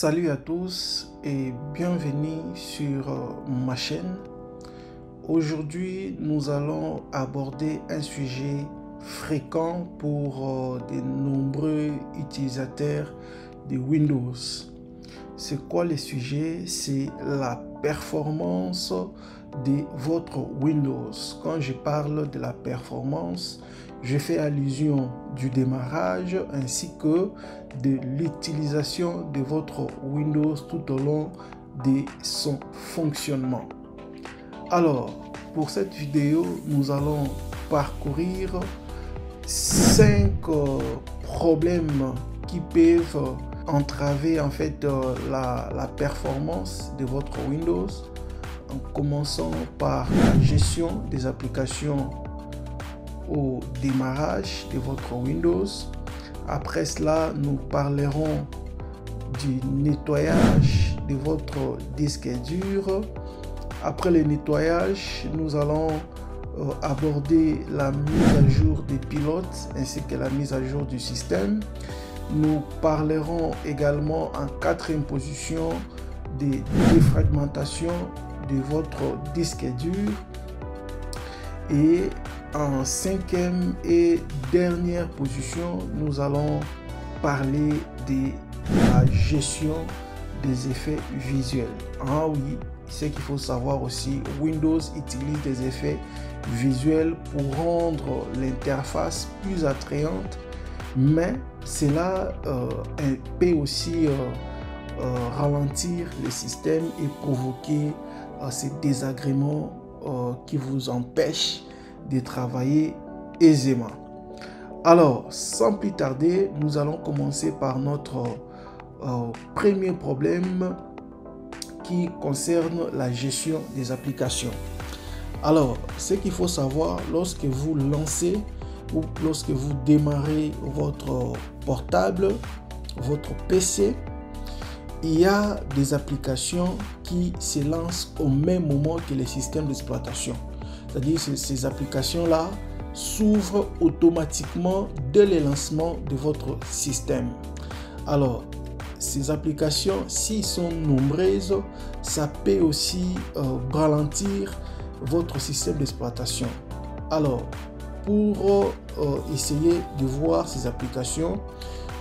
Salut à tous et bienvenue sur ma chaîne. Aujourd'hui, nous allons aborder un sujet fréquent pour de nombreux utilisateurs de Windows. C'est quoi le sujet? C'est la performance de votre Windows. Quand je parle de la performance, je fais allusion du démarrage ainsi que de l'utilisation de votre Windows tout au long de son fonctionnement. Alors, pour cette vidéo, nous allons parcourir 5 problèmes qui peuvent entraver en fait la performance de votre Windows, en commençant par la gestion des applications au démarrage de votre Windows. Après cela, nous parlerons du nettoyage de votre disque dur. Après le nettoyage, nous allons aborder la mise à jour des pilotes ainsi que la mise à jour du système. Nous parlerons également en quatrième position des défragmentations de votre disque dur. Et en cinquième et dernière position, nous allons parler de la gestion des effets visuels. Ah oui, ce qu'il faut savoir aussi, Windows utilise des effets visuels pour rendre l'interface plus attrayante, mais cela peut aussi ralentir le système et provoquer ces désagréments qui vous empêchent de travailler aisément. Alors, sans plus tarder, nous allons commencer par notre premier problème qui concerne la gestion des applications. Alors, ce qu'il faut savoir, lorsque vous lancez ou lorsque vous démarrez votre portable, votre PC, il y a des applications qui se lancent au même moment que les systèmes d'exploitation. C'est-à-dire que ces applications-là s'ouvrent automatiquement dès le lancement de votre système. Alors, ces applications, s'ils sont nombreuses, ça peut aussi ralentir votre système d'exploitation. Alors, pour essayer de voir ces applications,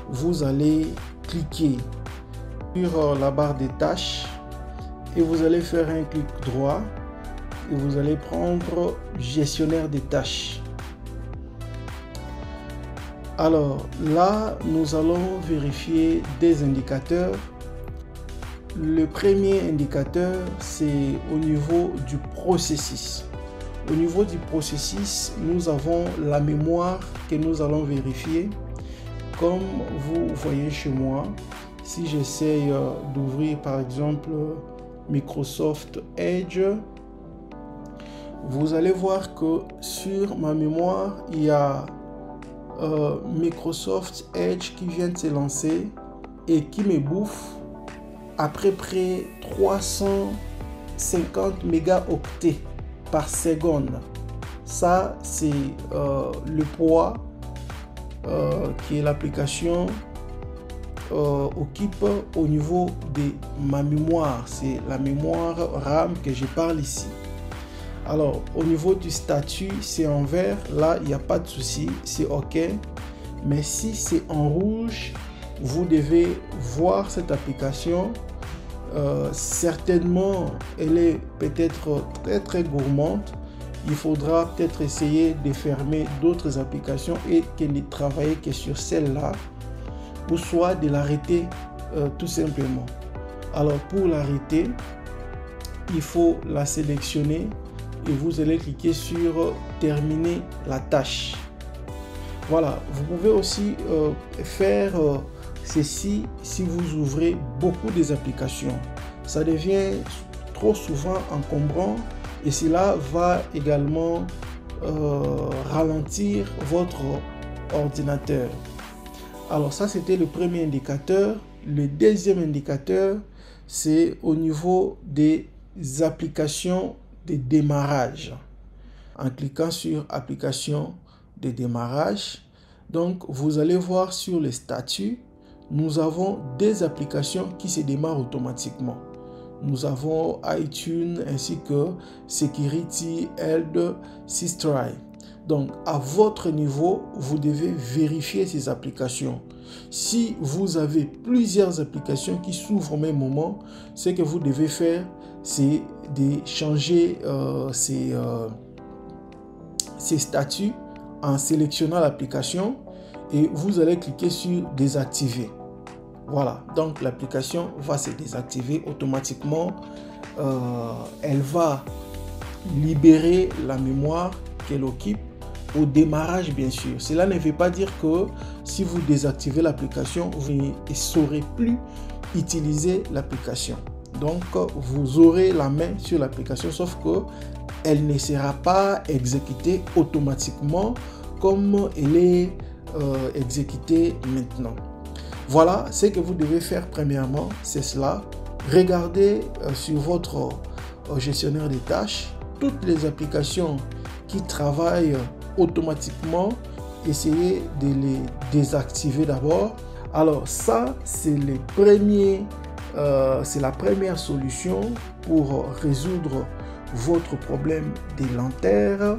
vous allez cliquer sur la barre des tâches et vous allez faire un clic droit et vous allez prendre gestionnaire des tâches. Alors là, nous allons vérifier des indicateurs. Le premier indicateur, c'est au niveau du processus. Au niveau du processus, nous avons la mémoire que nous allons vérifier. Comme vous voyez chez moi, si j'essaye d'ouvrir par exemple Microsoft Edge, vous allez voir que sur ma mémoire, il y a Microsoft Edge qui vient de se lancer et qui me bouffe à peu près 350 mégaoctets par seconde. Ça, c'est le poids que l'application occupe au niveau de ma mémoire. C'est la mémoire RAM que je parle ici. Alors, au niveau du statut, c'est en vert. Là, il n'y a pas de souci, c'est OK. Mais si c'est en rouge, vous devez voir cette application. Certainement, elle est peut-être très gourmande. Il faudra peut-être essayer de fermer d'autres applications et de ne travailler que sur celle-là, ou soit de l'arrêter tout simplement. Alors, pour l'arrêter, il faut la sélectionner et vous allez cliquer sur terminer la tâche. Voilà, vous pouvez aussi faire ceci si vous ouvrez beaucoup des applications. Ça devient trop souvent encombrant et cela va également ralentir votre ordinateur. Alors ça, c'était le premier indicateur. Le deuxième indicateur, c'est au niveau des applications de démarrage. En cliquant sur application de démarrage, donc vous allez voir sur le statut nous avons des applications qui se démarrent automatiquement. Nous avons iTunes ainsi que Security Help System. Donc, à votre niveau, vous devez vérifier ces applications. Si vous avez plusieurs applications qui s'ouvrent au même moment, ce que vous devez faire, c'est de changer ces statuts en sélectionnant l'application et vous allez cliquer sur désactiver. Voilà, donc l'application va se désactiver automatiquement. Elle va libérer la mémoire qu'elle occupe au démarrage, bien sûr. Cela ne veut pas dire que si vous désactivez l'application, vous ne saurez plus utiliser l'application. Donc, vous aurez la main sur l'application, sauf que elle ne sera pas exécutée automatiquement comme elle est exécutée maintenant. Voilà ce que vous devez faire premièrement, c'est cela. Regardez sur votre gestionnaire des tâches toutes les applications qui travaillent automatiquement. Essayez de les désactiver d'abord. Alors ça, c'est la première solution pour résoudre votre problème des lenteurs.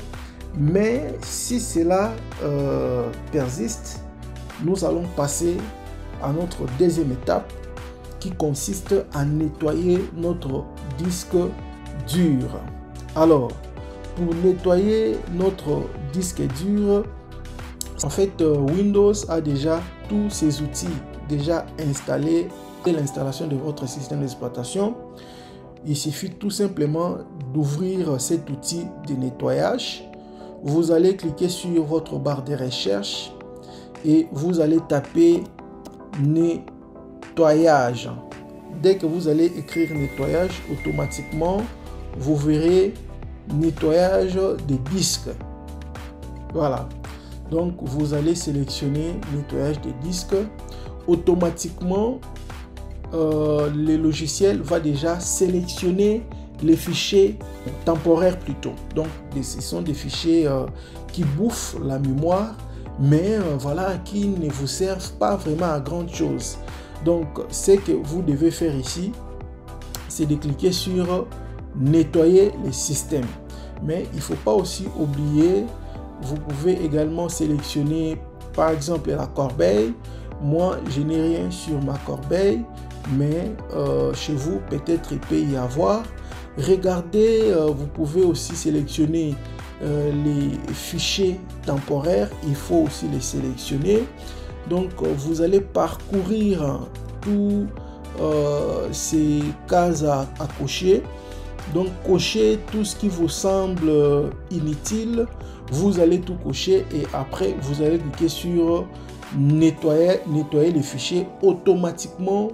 Mais si cela persiste, nous allons passer à notre deuxième étape qui consiste à nettoyer notre disque dur. Alors, pour nettoyer notre disque dur, en fait, Windows a déjà tous ces outils déjà installés dès l'installation de votre système d'exploitation. Il suffit tout simplement d'ouvrir cet outil de nettoyage. Vous allez cliquer sur votre barre de recherche et vous allez taper nettoyage. Dès que vous allez écrire nettoyage, automatiquement, vous verrez nettoyage des disques. Voilà. Donc, vous allez sélectionner nettoyage des disques. Automatiquement, le logiciel va déjà sélectionner les fichiers temporaires plutôt. Donc, ce sont des fichiers qui bouffent la mémoire, mais voilà, qui ne vous servent pas vraiment à grand chose. Donc, ce que vous devez faire ici, c'est de cliquer sur nettoyer les systèmes. Mais il ne faut pas aussi oublier, vous pouvez également sélectionner par exemple la corbeille. Moi, je n'ai rien sur ma corbeille, mais chez vous, peut-être il peut y avoir. Regardez, vous pouvez aussi sélectionner les fichiers temporaires. Il faut aussi les sélectionner. Donc, vous allez parcourir tous ces cases à cocher. Donc, cochez tout ce qui vous semble inutile. Vous allez tout cocher et après, vous allez cliquer sur nettoyer les fichiers. Automatiquement,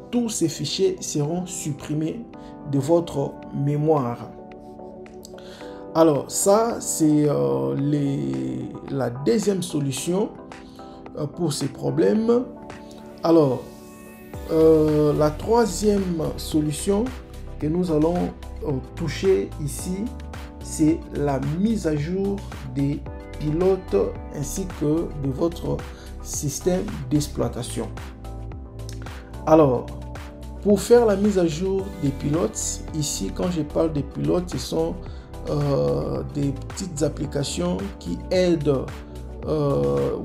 tous ces fichiers seront supprimés de votre mémoire. Alors, ça, c'est la deuxième solution pour ces problèmes. Alors, la troisième solution que nous allons toucher ici, c'est la mise à jour des pilotes ainsi que de votre système d'exploitation. Alors, pour faire la mise à jour des pilotes, ici, quand je parle des pilotes, ce sont des petites applications qui aident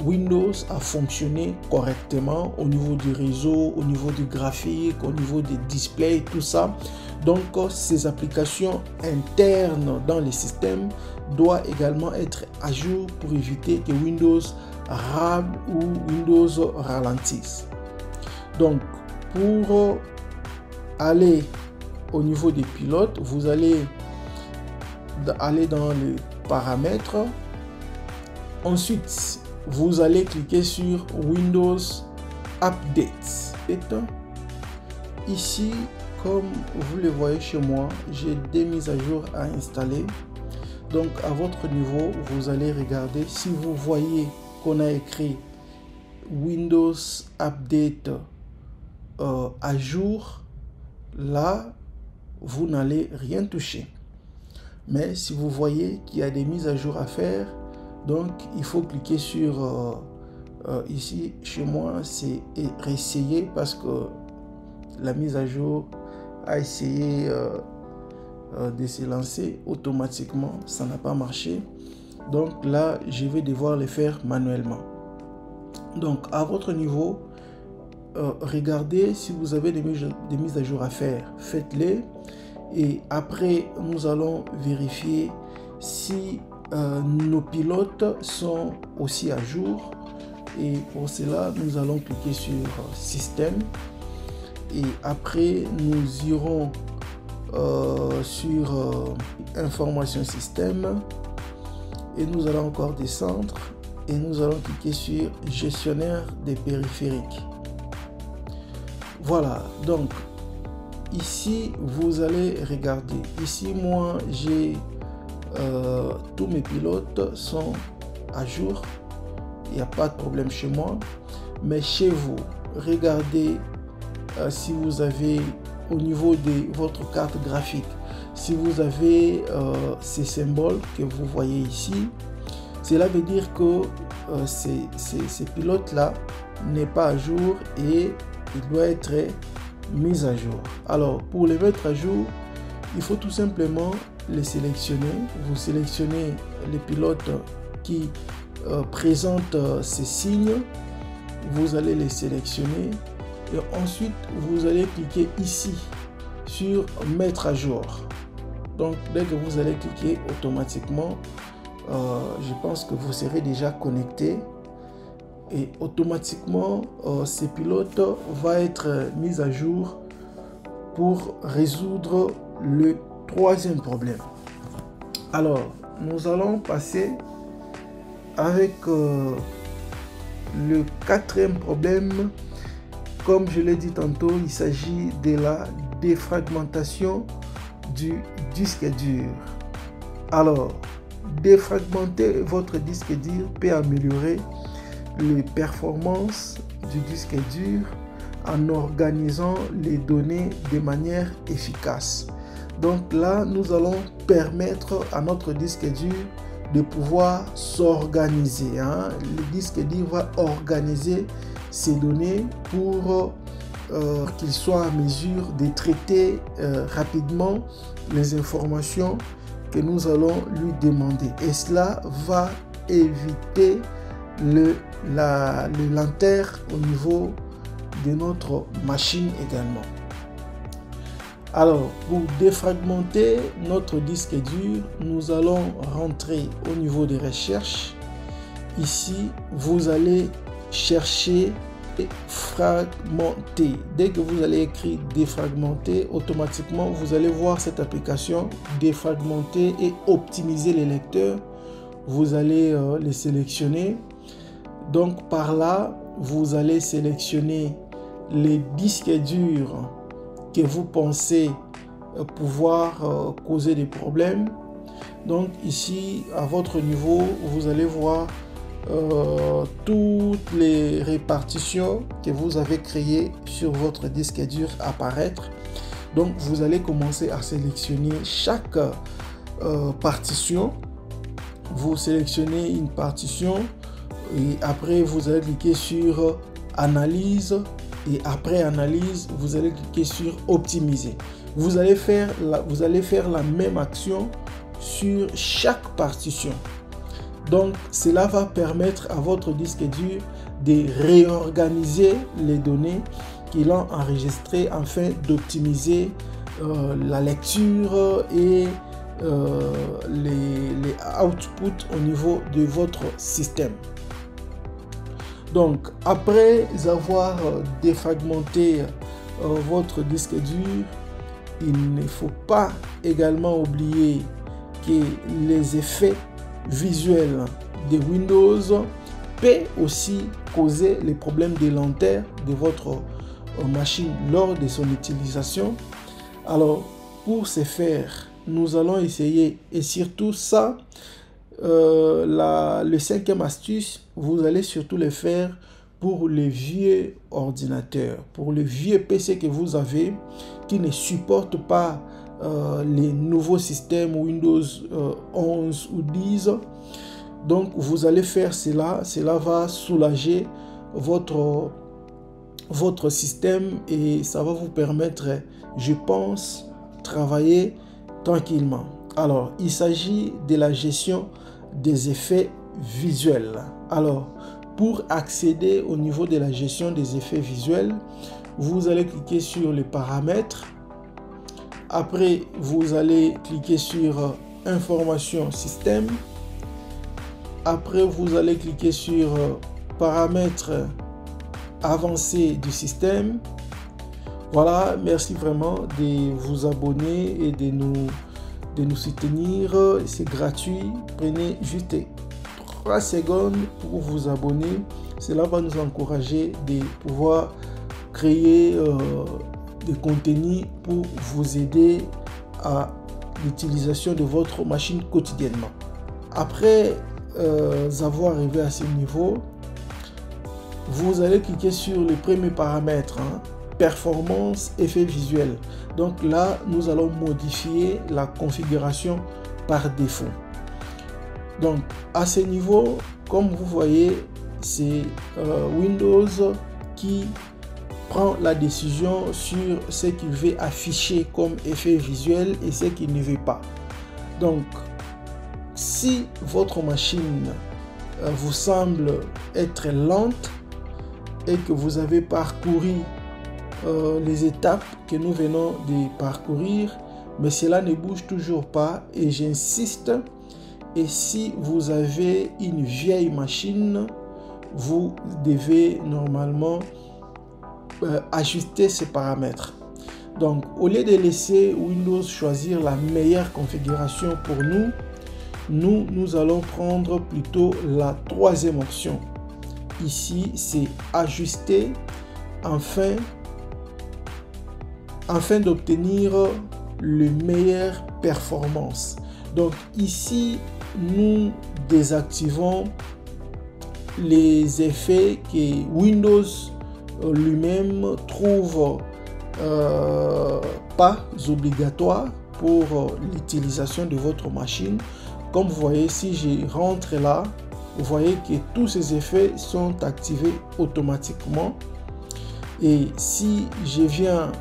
Windows à fonctionner correctement au niveau du réseau, au niveau du graphique, au niveau des displays, tout ça. Donc, ces applications internes dans les systèmes doivent également être à jour pour éviter que Windows rame ou Windows ralentisse. Donc, pour aller au niveau des pilotes, vous allez aller dans les paramètres. Ensuite, vous allez cliquer sur Windows Update. Ici, comme vous le voyez chez moi, j'ai des mises à jour à installer. Donc, à votre niveau, vous allez regarder. Si vous voyez qu'on a écrit Windows Update à jour, là, vous n'allez rien toucher. Mais si vous voyez qu'il y a des mises à jour à faire, donc il faut cliquer sur ici, chez moi, c'est réessayé parce que la mise à jour a essayé de se lancer automatiquement. Ça n'a pas marché. Donc là, je vais devoir le faire manuellement. Donc, à votre niveau, regardez si vous avez des mises à jour à faire. Faites-les. Et après, nous allons vérifier si nos pilotes sont aussi à jour. Et pour cela, nous allons cliquer sur Système. Et après, nous irons sur Information Système. Et nous allons encore descendre. Et nous allons cliquer sur Gestionnaire des périphériques. Voilà. Donc, ici, vous allez regarder. Ici, moi, j'ai tous mes pilotes sont à jour. Il n'y a pas de problème chez moi. Mais chez vous, regardez si vous avez au niveau de votre carte graphique, si vous avez ces symboles que vous voyez ici, cela veut dire que ces pilotes-là n'est pas à jour et il doit être mis à jour. Alors, pour les mettre à jour, il faut tout simplement les sélectionner. Vous sélectionnez les pilotes qui présentent ces signes. Vous allez les sélectionner et ensuite, vous allez cliquer ici sur Mettre à jour. Donc, dès que vous allez cliquer automatiquement, je pense que vous serez déjà connecté et automatiquement ces pilotes vont être mis à jour pour résoudre le troisième problème. Alors, nous allons passer avec le quatrième problème. Comme je l'ai dit tantôt, il s'agit de la défragmentation du disque dur. Alors, défragmenter votre disque dur peut améliorer les performances du disque dur en organisant les données de manière efficace. Donc là, nous allons permettre à notre disque dur de pouvoir s'organiser. Le disque dur va organiser ces données pour qu'il soit en mesure de traiter rapidement les informations que nous allons lui demander. Et cela va éviter le lenteur au niveau de notre machine également. Alors, pour défragmenter notre disque dur, nous allons rentrer au niveau des recherches. Ici, vous allez chercher fragmenter. Dès que vous allez écrire défragmenter, automatiquement, vous allez voir cette application défragmenter et optimiser les lecteurs. Vous allez les sélectionner. Donc, par là, vous allez sélectionner les disques durs que vous pensez pouvoir causer des problèmes. Donc ici, à votre niveau, vous allez voir toutes les répartitions que vous avez créées sur votre disque dur apparaître. Donc vous allez commencer à sélectionner chaque partition. Vous sélectionnez une partition et après vous allez cliquer sur analyse. Et après analyse, vous allez cliquer sur optimiser. Vous allez faire la même action sur chaque partition. Donc, cela va permettre à votre disque dur de réorganiser les données qu'il a enregistrées afin d'optimiser la lecture et les outputs au niveau de votre système. Donc, après avoir défragmenté votre disque dur, il ne faut pas également oublier que les effets visuels de Windows peuvent aussi causer les problèmes de lenteur de votre machine lors de son utilisation. Alors, pour ce faire, nous allons essayer, et surtout ça, le cinquième astuce, vous allez surtout le faire pour les vieux ordinateurs, pour les vieux PC que vous avez qui ne supportent pas les nouveaux systèmes Windows 11 ou 10. Donc vous allez faire cela, cela va soulager votre système et ça va vous permettre, je pense, travailler tranquillement. Alors, il s'agit de la gestion des effets visuels. Alors, pour accéder au niveau de la gestion des effets visuels, vous allez cliquer sur les paramètres. Après, vous allez cliquer sur information système. Après, vous allez cliquer sur paramètres avancés du système. Voilà, merci vraiment de vous abonner et de nous soutenir. C'est gratuit. Prenez juste 3 secondes pour vous abonner. Cela va nous encourager de pouvoir créer des contenus pour vous aider à l'utilisation de votre machine quotidiennement. Après avoir arrivé à ce niveau, vous allez cliquer sur le premier paramètre, performance, effet visuel. Donc là, nous allons modifier la configuration par défaut. Donc à ce niveau, comme vous voyez, c'est Windows qui prend la décision sur ce qu'il veut afficher comme effet visuel et ce qu'il ne veut pas. Donc si votre machine vous semble être lente et que vous avez parcouru les étapes que nous venons de parcourir, mais cela ne bouge toujours pas et j'insiste. Et si vous avez une vieille machine, vous devez normalement ajuster ces paramètres. Donc au lieu de laisser Windows choisir la meilleure configuration pour nous allons prendre plutôt la troisième option. Ici, c'est ajuster afin d'obtenir le meilleure performance. Donc ici, nous désactivons les effets que Windows lui-même trouve pas obligatoires pour l'utilisation de votre machine. Comme vous voyez, si je rentre là, vous voyez que tous ces effets sont activés automatiquement. Et si je viens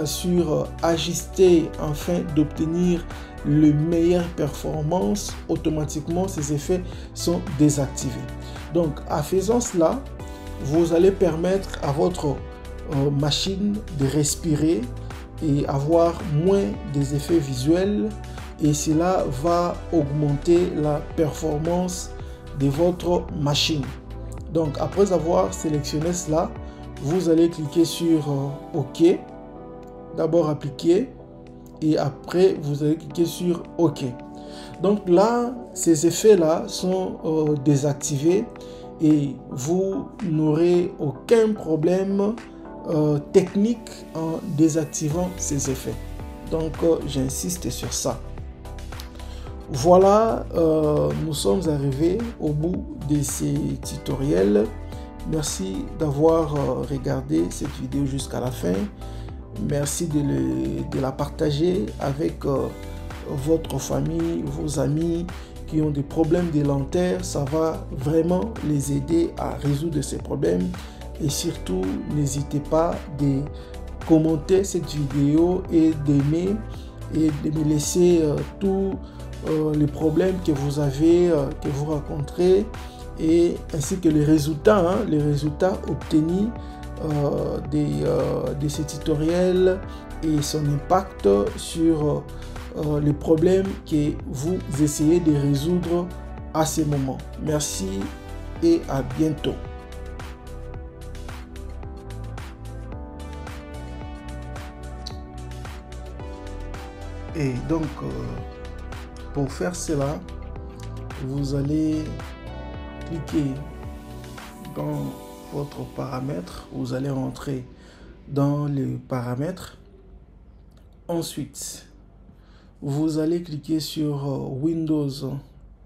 sur ajuster afin d'obtenir le meilleure performance, automatiquement ces effets sont désactivés. Donc en faisant cela, vous allez permettre à votre machine de respirer et avoir moins des effets visuels, et cela va augmenter la performance de votre machine. Donc après avoir sélectionné cela, vous allez cliquer sur OK, d'abord appliquer, et après vous allez cliquer sur OK. Donc là, ces effets là sont désactivés et vous n'aurez aucun problème technique en désactivant ces effets. Donc j'insiste sur ça. Voilà, nous sommes arrivés au bout de ces tutoriels. Merci d'avoir regardé cette vidéo jusqu'à la fin. Merci de la partager avec votre famille, vos amis qui ont des problèmes de lenteur. Ça va vraiment les aider à résoudre ces problèmes. Et surtout, n'hésitez pas de commenter cette vidéo et d'aimer et de me laisser tous les problèmes que vous avez, que vous rencontrez, et ainsi que les résultats obtenus de ces tutoriels et son impact sur les problèmes que vous essayez de résoudre à ce moment. Merci et à bientôt. Et donc, pour faire cela, vous allez cliquer dans votre paramètre, vous allez rentrer dans les paramètres. Ensuite, vous allez cliquer sur Windows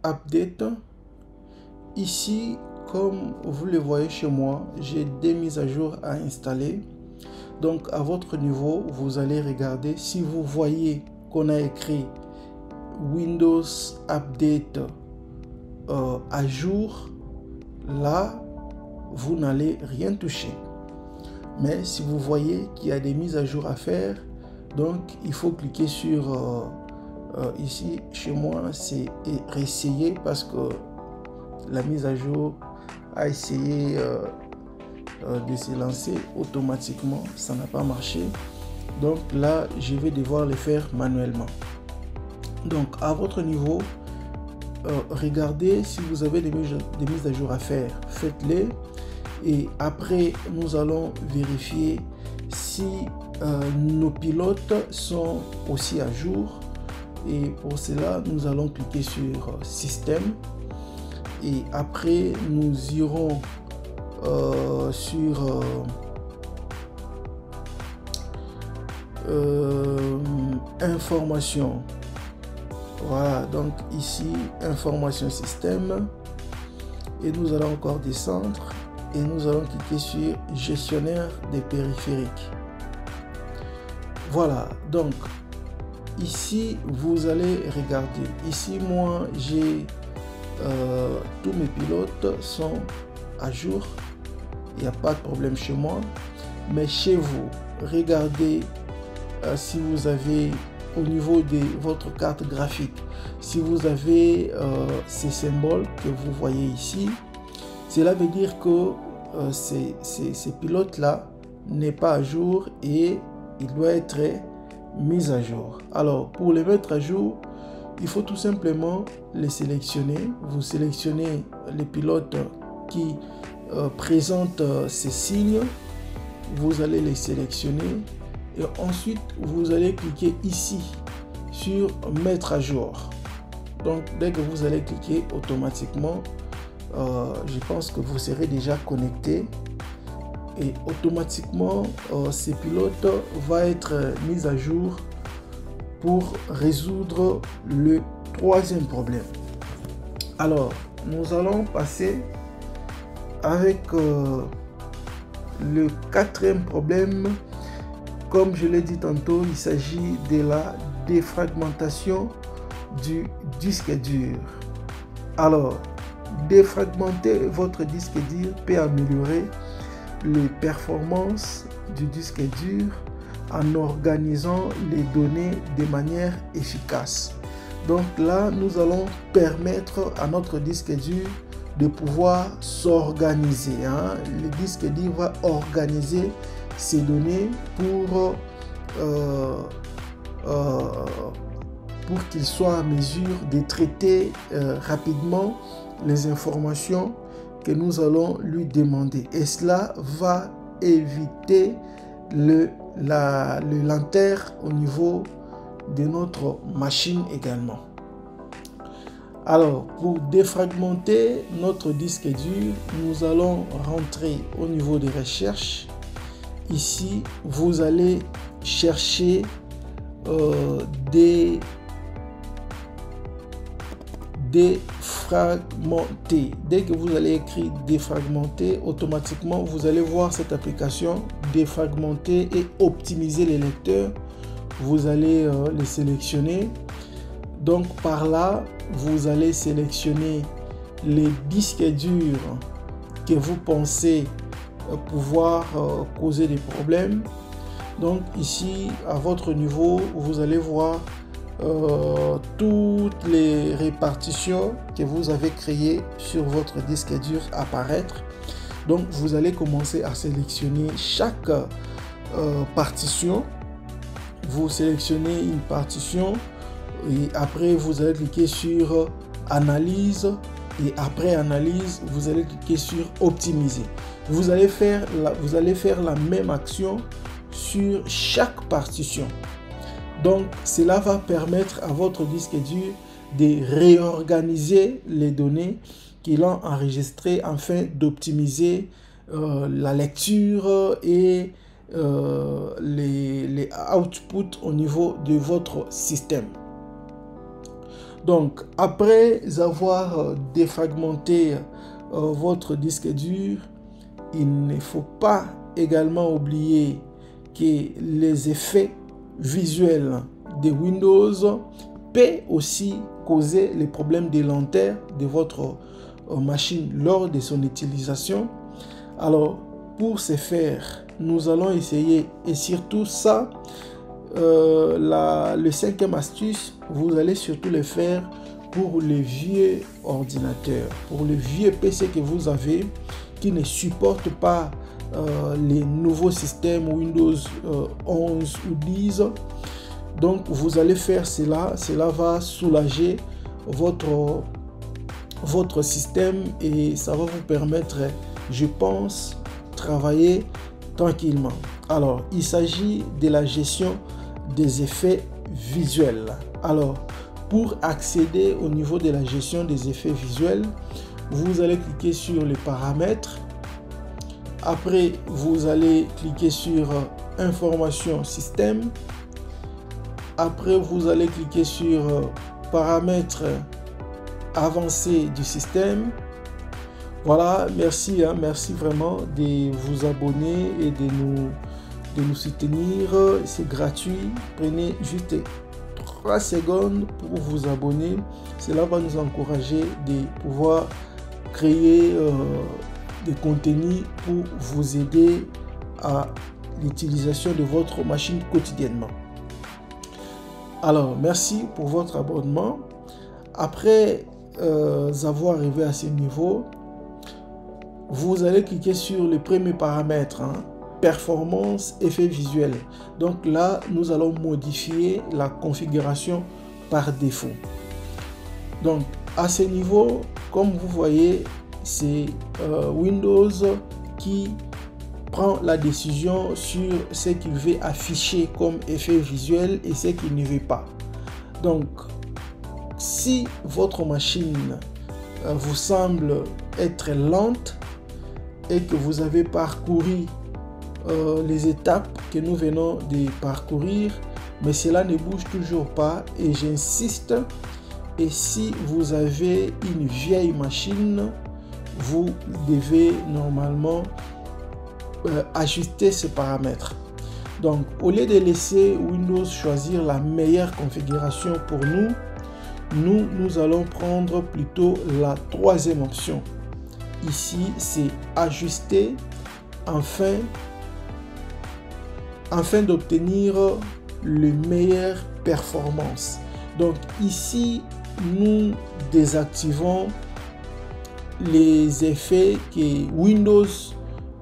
Update. Ici, comme vous le voyez chez moi, j'ai des mises à jour à installer. Donc, à votre niveau, vous allez regarder si vous voyez qu'on a écrit Windows Update à jour, là, vous n'allez rien toucher. Mais si vous voyez qu'il y a des mises à jour à faire, donc il faut cliquer sur ici, chez moi, c'est réessayer parce que la mise à jour a essayé de se lancer automatiquement, ça n'a pas marché. Donc là, je vais devoir le faire manuellement. Donc à votre niveau, regardez si vous avez des mises à jour à faire, faites-les. Et après, nous allons vérifier si nos pilotes sont aussi à jour. Et pour cela, nous allons cliquer sur Système. Et après, nous irons sur Information. Voilà, donc ici, Information Système. Et nous allons encore descendre. Et nous allons cliquer sur Gestionnaire des périphériques. Voilà, donc ici vous allez regarder. Ici moi j'ai tous mes pilotes sont à jour. Il n'y a pas de problème chez moi. Mais chez vous, regardez si vous avez au niveau de votre carte graphique, si vous avez ces symboles que vous voyez ici. Cela veut dire que ces pilotes-là n'est pas à jour et il doit être mis à jour. Alors, pour les mettre à jour, il faut tout simplement les sélectionner. Vous sélectionnez les pilotes qui présentent ces signes. Vous allez les sélectionner et ensuite, vous allez cliquer ici sur Mettre à jour. Donc, dès que vous allez cliquer automatiquement, je pense que vous serez déjà connecté et automatiquement ces pilotes vont être mis à jour pour résoudre le troisième problème. Alors, nous allons passer avec le quatrième problème. Comme je l'ai dit tantôt, il s'agit de la défragmentation du disque dur. Alors, défragmenter votre disque dur peut améliorer les performances du disque dur en organisant les données de manière efficace. Donc là, nous allons permettre à notre disque dur de pouvoir s'organiser. Le disque dur va organiser ces données pour qu'il soit en mesure de traiter rapidement les informations que nous allons lui demander. Et cela va éviter le lenteur au niveau de notre machine également. Alors, pour défragmenter notre disque dur, nous allons rentrer au niveau des recherches. Ici, vous allez chercher défragmenter. Dès que vous allez écrire défragmenter, automatiquement vous allez voir cette application défragmenter et optimiser les lecteurs. Vous allez les sélectionner. Donc par là, vous allez sélectionner les disques durs que vous pensez pouvoir causer des problèmes. Donc ici, à votre niveau, vous allez voir toutes les répartitions que vous avez créées sur votre disque dur apparaître. Donc vous allez commencer à sélectionner chaque partition. Vous sélectionnez une partition et après vous allez cliquer sur analyse et après analyse vous allez cliquer sur optimiser. Vous allez faire la même action sur chaque partition. Donc cela va permettre à votre disque dur de réorganiser les données qu'il a enregistrées afin d'optimiser la lecture et les outputs au niveau de votre système. Donc après avoir défragmenté votre disque dur, il ne faut pas également oublier que les effets visuels de Windows peut aussi causer les problèmes de lenteur de votre machine lors de son utilisation. Alors, pour ce faire, nous allons essayer, et surtout ça, le cinquième astuce, vous allez surtout le faire pour les vieux ordinateurs, pour les vieux PC que vous avez qui ne supportent pas les nouveaux systèmes Windows 11 ou 10. Donc vous allez faire cela va soulager votre système et ça va vous permettre, je pense, travailler tranquillement. Alors il s'agit de la gestion des effets visuels. Alors pour accéder au niveau de la gestion des effets visuels, vous allez cliquer sur les paramètres. Après, vous allez cliquer sur information système. Après, vous allez cliquer sur paramètres avancés du système. Voilà, merci, merci vraiment de vous abonner et de nous soutenir. C'est gratuit. Prenez juste 3 secondes pour vous abonner. Cela va nous encourager de pouvoir créer des contenus pour vous aider à l'utilisation de votre machine quotidiennement. Alors, merci pour votre abonnement. Après avoir arrivé à ce niveau, vous allez cliquer sur le premier paramètre, performance, effet visuel. Donc là, nous allons modifier la configuration par défaut. Donc, à ce niveau, comme vous voyez, c'est Windows qui prend la décision sur ce qu'il veut afficher comme effet visuel et ce qu'il ne veut pas. Donc, si votre machine vous semble être lente et que vous avez parcouru les étapes que nous venons de parcourir, mais cela ne bouge toujours pas et j'insiste, et si vous avez une vieille machine, vous devez normalement ajuster ces paramètres. Donc au lieu de laisser Windows choisir la meilleure configuration pour nous allons prendre plutôt la troisième option. Ici c'est ajuster afin d'obtenir le meilleure performance. Donc ici nous désactivons les effets que Windows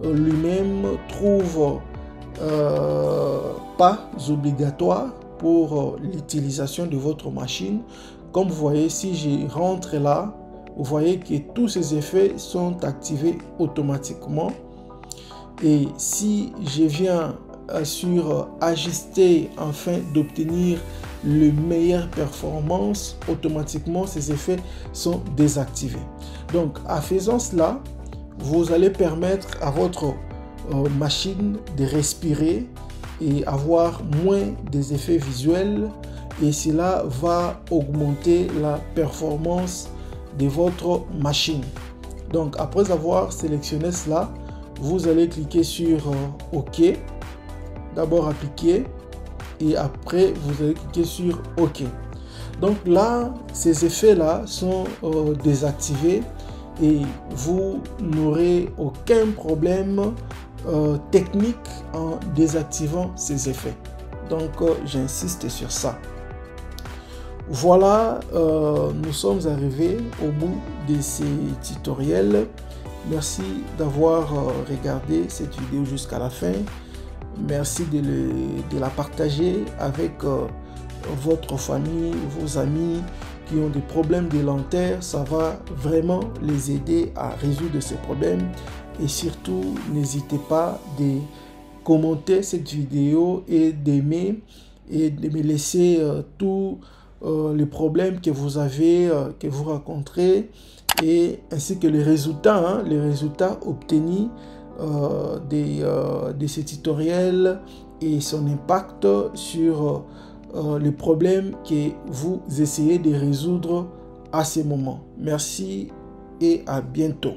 lui-même trouve pas obligatoires pour l'utilisation de votre machine. Comme vous voyez, si je rentre là, vous voyez que tous ces effets sont activés automatiquement. Et si je viens sur ajuster afin d'obtenir le meilleure performance, automatiquement ces effets sont désactivés. Donc en faisant cela, vous allez permettre à votre machine de respirer et avoir moins des effets visuels, et cela va augmenter la performance de votre machine. Donc après avoir sélectionné cela, vous allez cliquer sur OK, d'abord appliquer, et après vous allez cliquer sur OK. Donc là, ces effets là sont désactivés et vous n'aurez aucun problème technique en désactivant ces effets. Donc j'insiste sur ça. Voilà, nous sommes arrivés au bout de ces tutoriels. Merci d'avoir regardé cette vidéo jusqu'à la fin. Merci de la partager avec votre famille, vos amis qui ont des problèmes de lenteur. Ça va vraiment les aider à résoudre ces problèmes. Et surtout, n'hésitez pas de commenter cette vidéo et d'aimer et de me laisser tous les problèmes que vous avez, que vous rencontrez, et ainsi que les résultats, obtenus de ces tutoriels et son impact sur les problèmes que vous essayez de résoudre à ces moments. Merci et à bientôt.